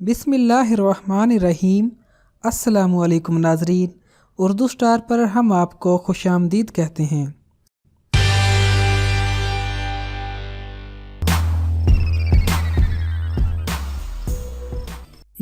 बिस्मिल्लाहिर्रहमानिर्रहीम। अस्सलामुअलैकुम नाज़रीन, उर्दू स्टार पर हम आपको खुशामदीद कहते हैं।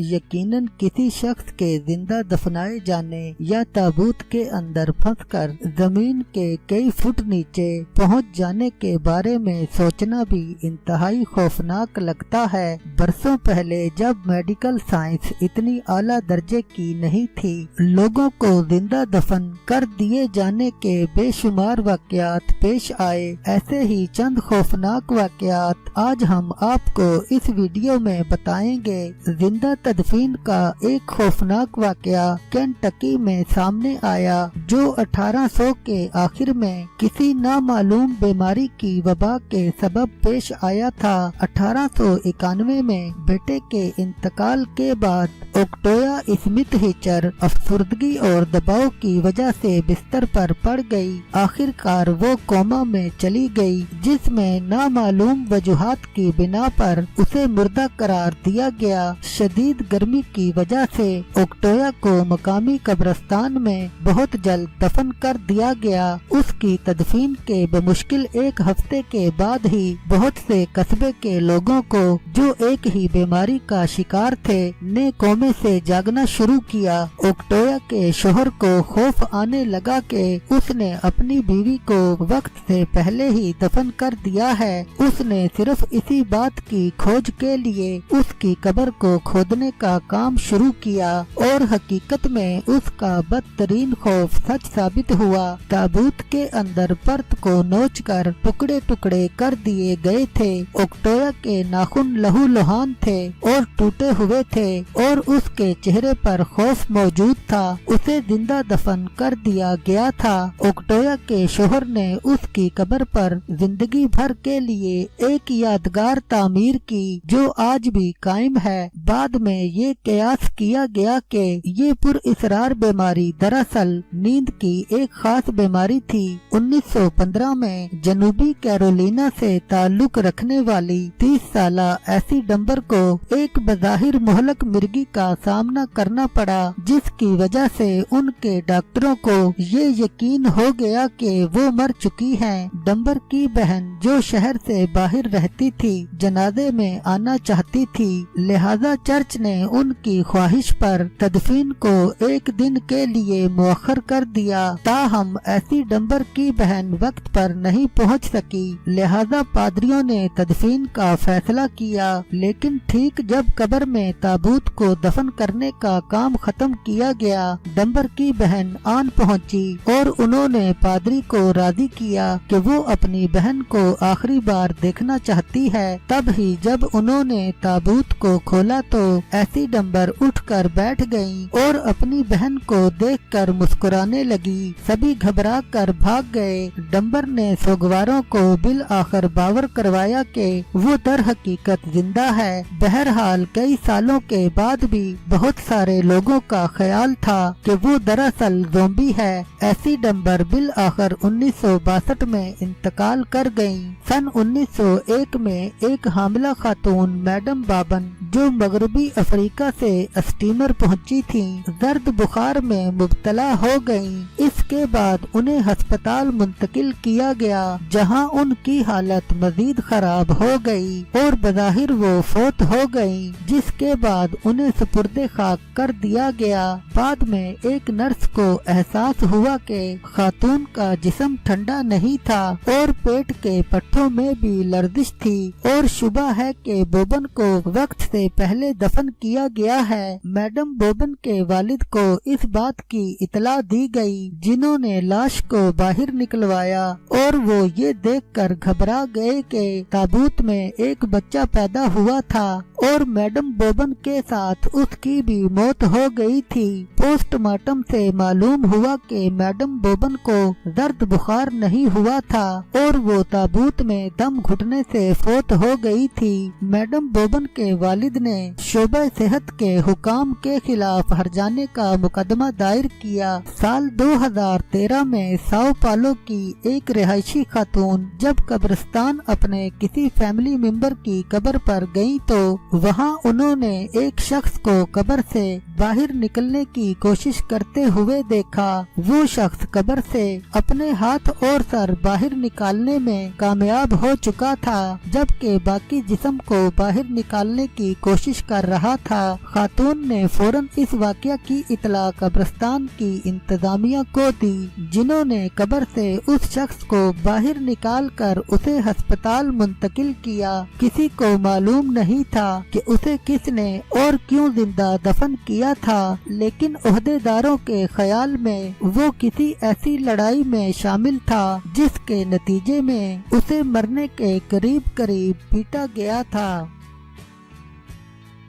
यकीनन किसी शख्स के जिंदा दफनाए जाने या ताबूत के अंदर फंसकर जमीन के कई फुट नीचे पहुंच जाने के बारे में सोचना भी इंतहाई खौफनाक लगता है। बरसों पहले जब मेडिकल साइंस इतनी आला दर्जे की नहीं थी, लोगों को जिंदा दफन कर दिए जाने के बेशुमार वाकयात पेश आए। ऐसे ही चंद खौफनाक वाकयात आज हम आपको इस वीडियो में बताएंगे। जिंदा तदफीन का एक खौफनाक वाकया केंटकी में सामने आया, जो 1800 के आखिर में किसी नामालूम बीमारी की वबा के सबब पेश आया था। 1891 में बेटे के इंतकाल के बाद ओक्टोया स्मिथ हिचर अफसुर्दगी और दबाव की वजह से बिस्तर पर पड़ गई। आखिरकार वो कोमा में चली गई, जिसमें नामालूम वजूहात की बिना पर उसे मुर्दा करार दिया गया। शदीद गर्मी की वजह से ओक्टोया को मकामी कब्रिस्तान में बहुत जल्द दफन कर दिया गया। उसकी तदफीन के बमुश्किल एक हफ्ते के बाद ही बहुत से कस्बे के लोगों को, जो एक ही बीमारी का शिकार थे, ने कोमे से जागना शुरू किया। ओक्टोया के शोहर को खौफ आने लगा कि उसने अपनी बीवी को वक्त से पहले ही दफन कर दिया है। उसने सिर्फ इसी बात की खोज के लिए उसकी कब्र को खोदने का काम शुरू किया, और हकीकत में उसका बदतरीन खौफ सच साबित हुआ। ताबूत के अंदर पर्त को नोचकर टुकड़े टुकड़े कर दिए गए थे। ओक्टोया के नाखून लहूलुहान थे और टूटे हुए थे, और उसके चेहरे पर खौफ मौजूद था। उसे जिंदा दफन कर दिया गया था। ओक्टोया के शोहर ने उसकी कब्र पर जिंदगी भर के लिए एक यादगार तामीर की, जो आज भी कायम है। बाद में ये कयास किया गया कि ये पुरअसरार बीमारी दरअसल नींद की एक खास बीमारी थी। 1915 में जनूबी कैरोलिना से ताल्लुक रखने वाली 30 साला ऐसी डंबर को एक बज़ाहिर मोहलक मिर्गी का सामना करना पड़ा, जिसकी वजह से उनके डॉक्टरों को ये यकीन हो गया कि वो मर चुकी हैं। डंबर की बहन, जो शहर से बाहर रहती थी, जनाजे में आना चाहती थी, लिहाजा चर्च ने उनकी ख्वाहिश पर तदफीन को एक दिन के लिए मुअख्खर कर दिया। ताहम ऐसी डंबर की बहन वक्त पर नहीं पहुंच सकी, लिहाजा पादरियों ने तदफीन का फैसला किया। लेकिन ठीक जब कब्र में ताबूत को दफन करने का काम खत्म किया गया, डंबर की बहन आन पहुंची, और उन्होंने पादरी को राजी किया कि वो अपनी बहन को आखिरी बार देखना चाहती है। तब ही जब उन्होंने ताबूत को खोला तो ऐसी डंबर उठकर बैठ गई और अपनी बहन को देखकर मुस्कुराने लगी। सभी घबरा कर भाग गए। डंबर ने सोगवारों को बिल आखिर बावर करवाया कि वो दर हकीकत जिंदा है। बहरहाल कई सालों के बाद भी बहुत सारे लोगों का ख्याल था कि वो दरअसल ज़ोंबी है। ऐसी डंबर बिल आखिर 1962 में इंतकाल कर गयी। सन 1901 में एक हामिला खातून मैडम बाबन, जो मगरबी अफ्रीका से स्टीमर पहुंची थी, दर्द बुखार में मुब्तला हो गयी। इसके बाद उन्हें अस्पताल मुंतकिल किया गया, जहां उनकी हालत मजीद खराब हो गई और बज़ाहिर वो फौत हो गयी, जिसके बाद उन्हें सुपुर्दे खाक कर दिया गया। बाद में एक नर्स को एहसास हुआ कि खातून का जिस्म ठंडा नहीं था और पेट के पट्टों में भी लर्जिश थी, और शुबा है कि बोबन को वक्त से पहले दफन किया गया है। मैडम बोबन के वालिद को इस बात की इतला दी गई, जिन्होंने लाश को बाहर निकलवाया, और वो ये देखकर घबरा गए कि ताबूत में एक बच्चा पैदा हुआ था, और मैडम बोबन के साथ उसकी भी मौत हो गई थी। पोस्टमार्टम से मालूम हुआ कि मैडम बोबन को दर्द बुखार नहीं हुआ था और वो ताबूत में दम घुटने से फौत हो गई थी। मैडम बोबन के वालिद ने शोबा सेहत के हुकाम के खिलाफ हर्जाने का मुकदमा दायर किया। साल 2013 में साओ पालो की एक रिहायशी खातून जब कब्रिस्तान अपने किसी फैमिली मेंबर की कब्र पर गई तो वहां उन्होंने एक शख्स को कब्र से बाहर निकलने की कोशिश करते हुए देखा। वो शख्स कब्र से अपने हाथ और सर बाहर निकालने में कामयाब हो चुका था, जबकि बाकी जिस्म को बाहर निकालने की कोशिश कर रहा था। खातून ने फौरन इस वाकया की इतला कब्रिस्तान की इंतजामिया को दी, जिन्होंने कब्र से उस शख्स को बाहर निकाल कर उसे अस्पताल मुंतकिल किया। किसी को मालूम नहीं था कि उसे किसने और क्यों जिंदा दफन किया था, लेकिन ओहदेदारों के ख्याल में वो किसी ऐसी लड़ाई में शामिल था जिसके नतीजे में उसे मरने के करीब करीब पीटा गया था।